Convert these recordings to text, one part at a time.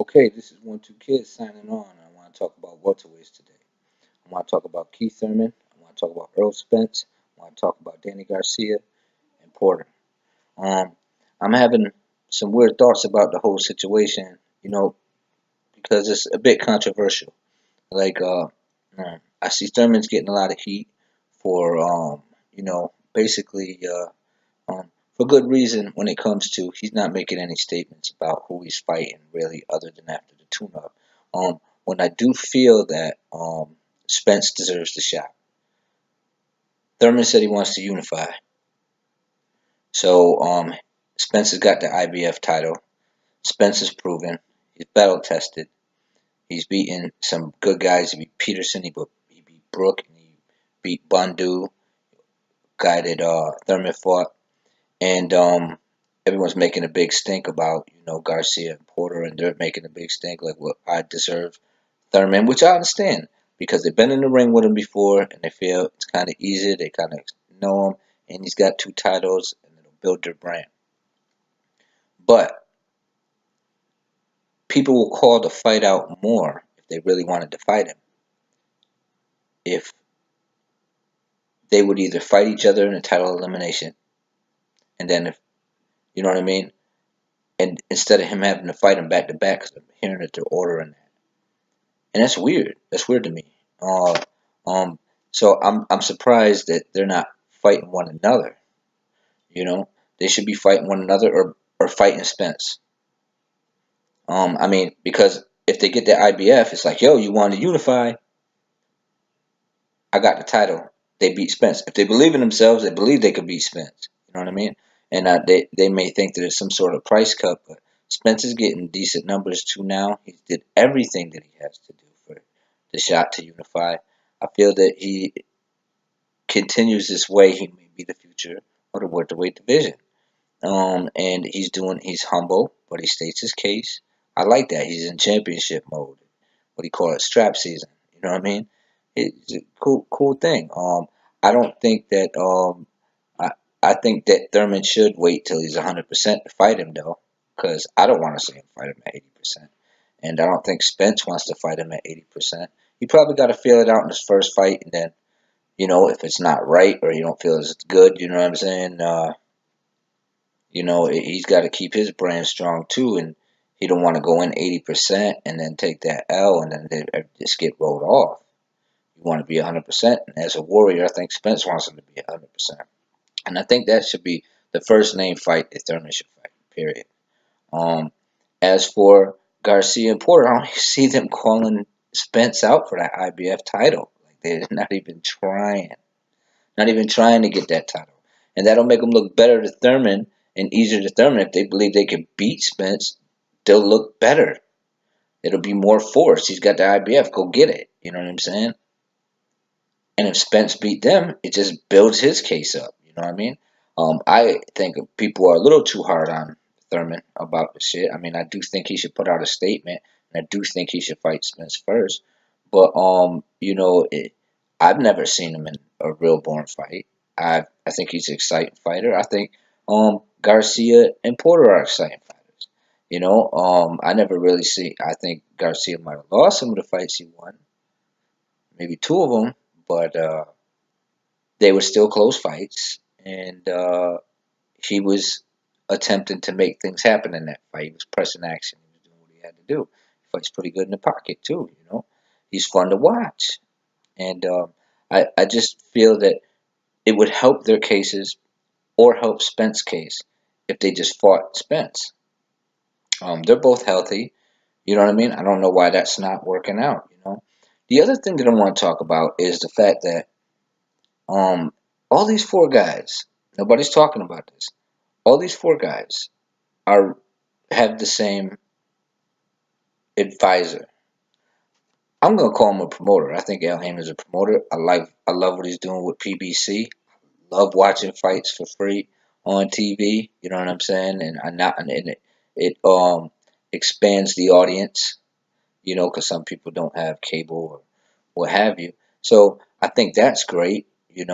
Okay, this is 1-2 Kids signing on. I want to talk about welterweights today. I want to talk about Keith Thurman. I want to talk about Earl Spence. I want to talk about Danny Garcia and Porter. Um, I'm having some weird thoughts about the whole situation, because it's a bit controversial. Like, I see Thurman's getting a lot of heat for, basically, for good reason when it comes to he's not making any statements about who he's fighting really, other than after the tune-up. When I do feel that Spence deserves the shot. Thurman said he wants to unify, so Spence has got the IBF title. Spence is proven. He's battle tested. He's beaten some good guys. He beat Peterson. He beat Brook. And he beat Bundu. Guy that Thurman fought. And everyone's making a big stink about, Garcia and Porter, and they're making a big stink like, well, I deserve Thurman, which I understand because they've been in the ring with him before and they feel it's kind of easy. They kind of know him, and he's got 2 titles, and it'll build their brand. But people will call the fight out more if they really wanted to fight him. If they would either fight each other in a title elimination, and then if you know what I mean, and instead of him having to fight him back to back, because I'm hearing that they're ordering that. And that's weird. That's weird to me. Uh, um, so I'm surprised that they're not fighting one another. They should be fighting one another or fighting Spence. I mean, because if they get that IBF, it's like, yo, you want to unify? I got the title. They beat Spence. If they believe in themselves, they believe they could beat Spence. You know what I mean? And they may think that it's some sort of price cut, but Spence is getting decent numbers too now. He did everything that he has to do for the shot to unify. I feel that he continues this way, he may be the future of the welterweight division. And he's humble, but he states his case. I like that. He's in championship mode. What do you call it? Strap season. You know what I mean? It's a cool thing. I don't think that I I think that Thurman should wait till he's 100% to fight him though, because I don't want to see him fight him at 80%, and I don't think Spence wants to fight him at 80%. He probably got to feel it out in his first fight, and then if it's not right or you don't feel as good, you know what I'm saying? He's got to keep his brand strong too, and he don't want to go in 80% and then take that L and then just get rolled off. You want to be 100%, and as a warrior, I think Spence wants him to be 100%, and I think that should be the first name fight that Thurman should fight. Period. Um, as for Garcia and Porter, I don't see them calling Spence out for that IBF title. Like they're not even trying to get that title. And that'll make them look better to Thurman and easier to Thurman. If they believe they can beat Spence, they'll look better. It'll be more force. He's got the IBF. Go get it. You know what I'm saying? And if Spence beat them, it just builds his case up. You know what I mean? I think people are a little too hard on Thurman about the shit. I mean, I do think he should put out a statement, and I do think he should fight Spence first. But I've never seen him in a real born fight. I think he's an exciting fighter. I think Garcia and Porter are exciting fighters. I never really see. I think Garcia might have lost some of the fights he won, maybe 2 of them, but they were still close fights, and he was attempting to make things happen in that fight. He was pressing action. He was doing what he had to do. He fights pretty good in the pocket too. He's fun to watch, and I just feel that it would help their cases or help Spence's case if they just fought Spence. They're both healthy. You know what I mean? I don't know why that's not working out. The other thing that I want to talk about is the fact that um, all these 4 guys, nobody's talking about this. All these 4 guys are have the same advisor. I'm gonna call him a promoter. I think Al Haymon is a promoter. I love what he's doing with PBC. Love watching fights for free on TV. You know what I'm saying? And I not and it expands the audience. Because some people don't have cable or what have you. So I think that's great. He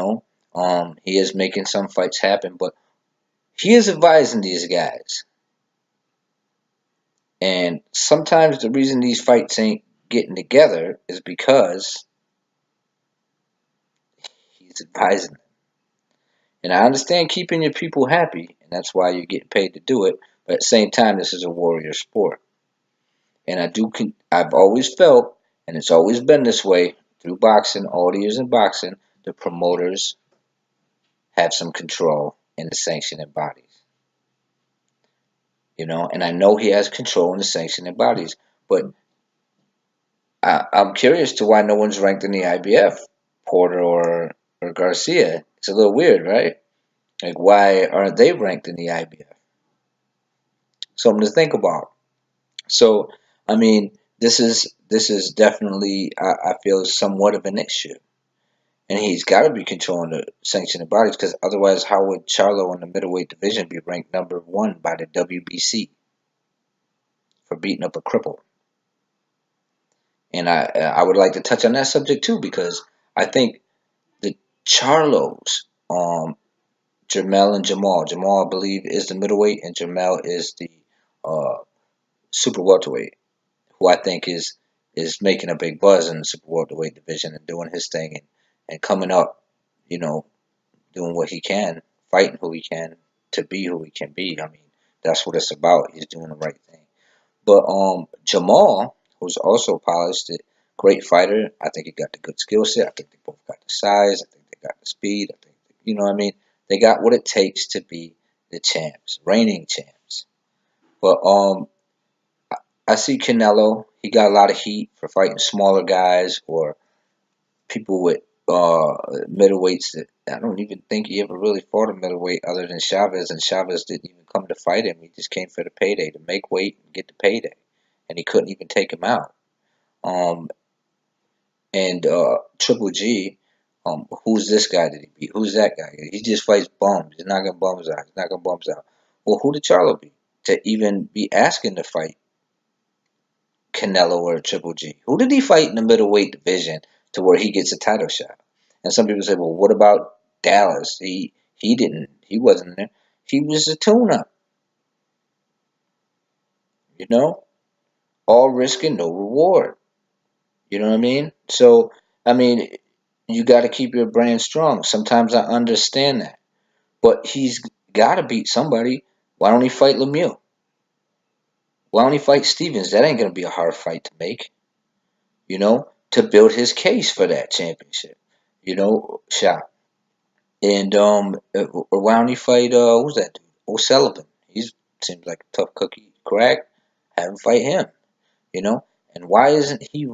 is making some fights happen, but he is advising these guys, And sometimes the reason these fights ain't getting together is because he's advising. And I understand keeping your people happy, and that's why you're getting paid to do it. But at the same time, this is a warrior sport, and I've always felt, and it's always been this way through boxing, all the years in boxing, the promoters have some control in the sanctioning bodies, And I know he has control in the sanctioning bodies, but I'm curious to why no one's ranked in the IBF, Porter or Garcia. It's a little weird, right? Like, why aren't they ranked in the IBF? Something to think about. So, I mean, this is definitely I feel somewhat of an issue, and he's got to be controlling the sanctioning bodies because otherwise, how would Charlo in the middleweight division be ranked #1 by the WBC for beating up a cripple? And I would like to touch on that subject too because I think the Charlos, Jermell and Jamal. Jamal, I believe, is the middleweight, and Jermell is the uh, super welterweight, who I think is making a big buzz in the super welterweight division and doing his thing and coming up, you know, doing what he can, fighting who he can to be who he can be. I mean, that's what it's about. He's doing the right thing. But Jamal, who's also polished, a great fighter. I think he got the good skill set. I think they both got the size. I think they got the speed. I think what I mean. They got what it takes to be the champs, reigning champs. But I see Canelo. He got a lot of heat for fighting smaller guys or people with middleweights that I don't even think he ever really fought a middleweight other than Chavez, and Chavez didn't even come to fight him. He just came for the payday to make weight and get the payday, and he couldn't even take him out. Um, and Triple G, who's this guy that he beat? Who's that guy? He just fights bums. He's knocking bums out. He's knocking bums out. Well, who did Charlo beat to even be asking to fight Canelo or Triple G? Who did he fight in the middleweight division to where he gets a title shot? And some people say, well, what about Dallas? He didn't. He wasn't there. He was a tune-up. You know, all risk and no reward. You know what I mean? So, I mean, you got to keep your brand strong. Sometimes I understand that, but he's got to beat somebody. Why don't he fight Lemieux? Why don't he fight Stevens? That ain't gonna be a hard fight to make. To build his case for that championship. Shot. And or why don't he fight who's that dude? O'Sullivan. He seems like a tough cookie. Crack. Have him fight him. You know. And why isn't he?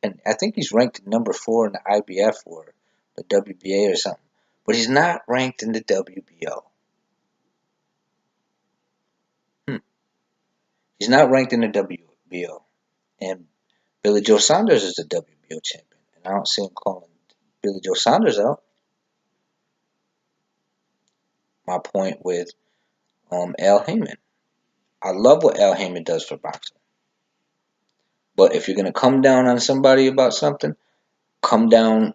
And I think he's ranked #4 in the IBF or the WBA or something. But he's not ranked in the WBO. Hmm. He's not ranked in the WBO. And Billy Joe Saunders is the WBO champion. And I don't see him calling Billy Joe Saunders out. My point with Al Heyman. I love what Al Heyman does for boxing. But if you're going to come down on somebody about something, come down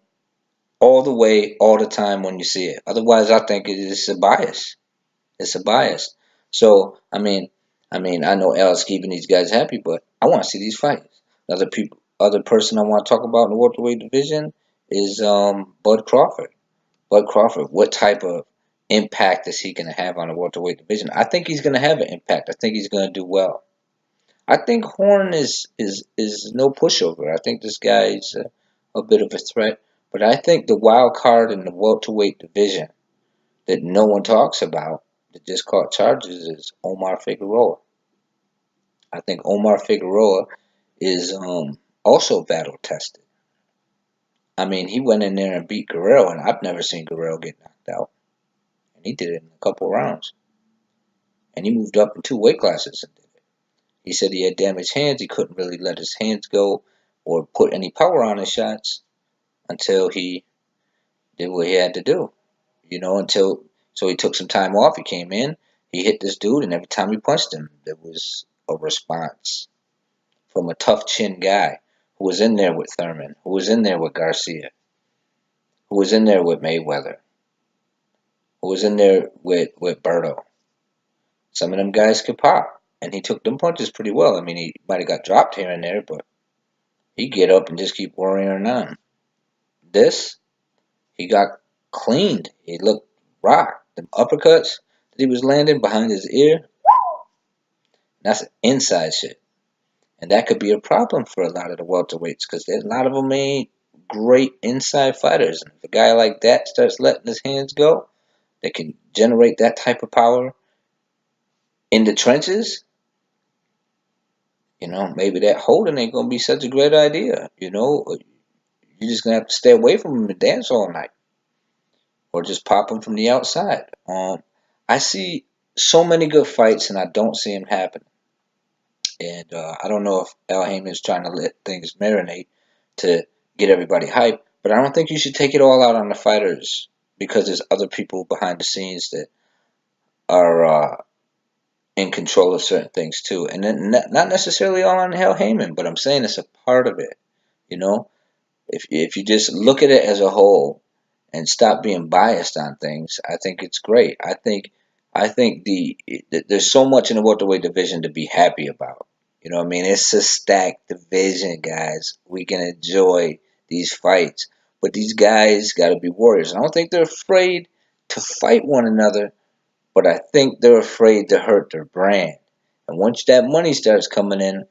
all the way, all the time when you see it. Otherwise, I think it's a bias. It's a bias. So, I know Al's keeping these guys happy, but I want to see these fights. Other person I want to talk about in the welterweight division is Bud Crawford. Bud Crawford, what type of impact is he going to have on the welterweight division? I think he's going to have an impact. I think he's going to do well. I think Horn is no pushover. I think this guy's a bit of a threat. But I think the wild card in the welterweight division that no one talks about that just caught charges is Omar Figueroa. I think Omar Figueroa is also battle tested. I mean, he went in there and beat Guerrero, and I've never seen Guerrero get knocked out. And he did it in a couple rounds. And he moved up in 2 weight classes and did it. He said he had damaged hands. He couldn't really let his hands go or put any power on his shots until he did what he had to do. So he took some time off. He came in, he hit this dude, and every time he punched him, there was a response from a tough chin guy who was in there with Thurman, who was in there with Garcia, who was in there with Mayweather, who was in there with Berto. Some of them guys could pop. and he took them punches pretty well. I mean, he might have got dropped here and there, but he get up and just keep warrioring on. This, he got cleaned. He looked rocked. The uppercuts that he was landing behind his ear, that's inside shit. And that could be a problem for a lot of the welterweights because a lot of them ain't great inside fighters. And if a guy like that starts letting his hands go, that can generate that type of power in the trenches, maybe that holding ain't gonna be such a great idea. You're just gonna have to stay away from him and dance all night, or just pop him from the outside. I see so many good fights, and I don't see him happen. And I don't know if Al Heyman's trying to let things marinate to get everybody hyped, but I don't think you should take it all out on the fighters because there's other people behind the scenes that are in control of certain things too. And then not necessarily all on Al Heyman, but I'm saying it's a part of it. You know, if you just look at it as a whole and stop being biased on things, I think it's great. I think there's so much in the welterweight division to be happy about. You know what I mean? It's a stacked division, guys. We can enjoy these fights, but these guys got to be warriors. I don't think they're afraid to fight one another, but I think they're afraid to hurt their brand. And once that money starts coming in,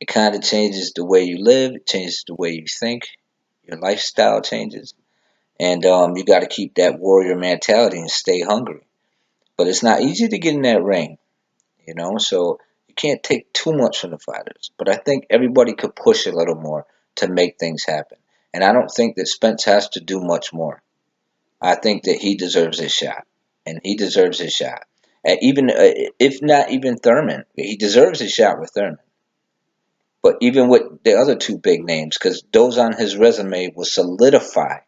it kind of changes the way you live. It changes the way you think. Your lifestyle changes, and you got to keep that warrior mentality and stay hungry. But it's not easy to get in that ring, so you can't take too much from the fighters. But I think everybody could push a little more to make things happen. And I don't think that Spence has to do much more. I think that he deserves his shot, and he deserves his shot. And even if not even Thurman, he deserves his shot with Thurman. But even with the other two big names, because those on his resume will solidify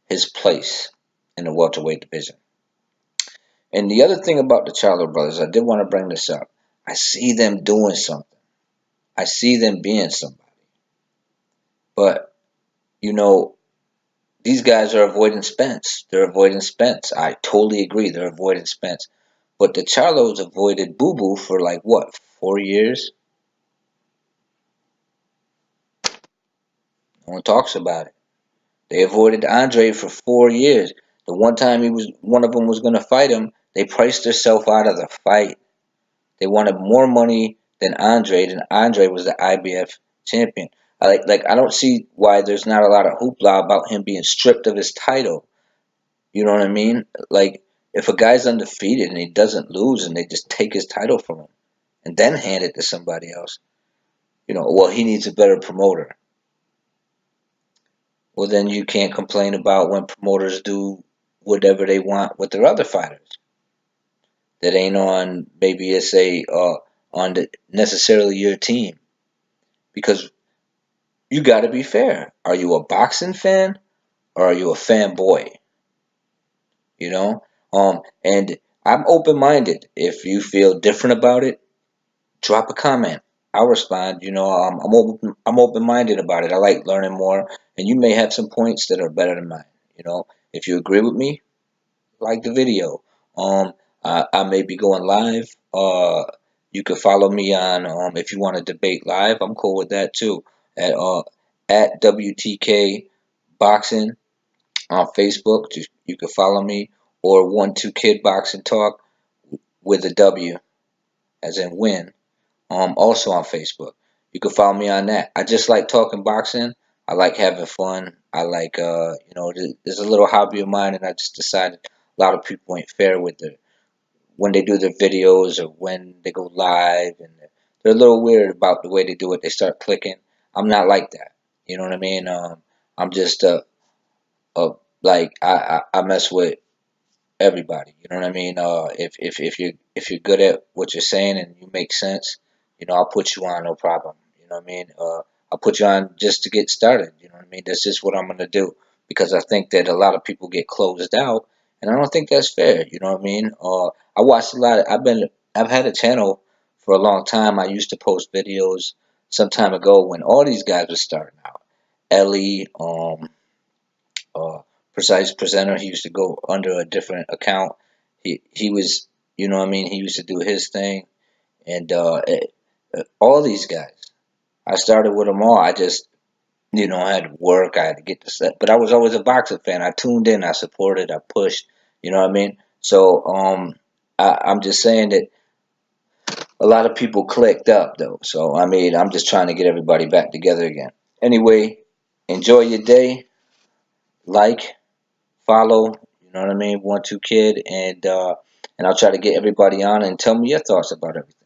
his place in the welterweight division. And the other thing about the Charlo brothers, I did want to bring this up. I see them doing something. I see them being somebody. But, you know, these guys are avoiding Spence. They're avoiding Spence. I totally agree. They're avoiding Spence. But the Charlos avoided Boo Boo for like what, 4 years? No one talks about it. They avoided Andre for 4 years. The one time one of them was going to fight him, they priced themselves out of the fight. They wanted more money than Andre. And Andre was the IBF champion. I don't see why there's not a lot of hoopla about him being stripped of his title. You know what I mean? Like, if a guy's undefeated and he doesn't lose and they just take his title from him and then hand it to somebody else, well, he needs a better promoter. Well, then you can't complain about when promoters do whatever they want with their other fighters that ain't on, maybe it's on necessarily your team, because you got to be fair. Are you a boxing fan or are you a fanboy? You know, and I'm open minded. If you feel different about it, drop a comment. I'll respond. I'm open minded about it. I like learning more, and you may have some points that are better than mine. If you agree with me, like the video. Um, I may be going live. You can follow me on if you want to debate live. I'm cool with that too. At WTK Boxing on Facebook. You can follow me, or 1-2 Kid Boxing Talk with a W as in win. Also on Facebook. You can follow me on that. I just like talking boxing. I like having fun. I like there's a little hobby of mine, and I just decided a lot of people ain't fair with it when they do their videos or when they go live, and they're a little weird about the way they do it. They start clicking. I'm not like that. You know what I mean? I'm just uh like I mess with everybody. You know what I mean? If you're good at what you're saying and you make sense, I'll put you on, no problem. You know what I mean? I'll put you on just to get started. You know what I mean? That's just what I'm gonna do, because I think that a lot of people get closed out, and I don't think that's fair. You know what I mean? I watched a lot. I've had a channel for a long time. I used to post videos some time ago when all these guys were starting out. Ellie, uh, Precise Presenter. He used to go under a different account. He was You know what I mean? He used to do his thing, and all these guys. I started with them all. I just, I had to work. I had to get the set, but I was always a boxing fan. I tuned in. I supported. I pushed. You know what I mean? So, I'm just saying that a lot of people clicked up though. So, I mean, I'm just trying to get everybody back together again. Anyway, enjoy your day. Like, follow. You know what I mean? 1 2 Kid, and I'll try to get everybody on and tell me your thoughts about everything.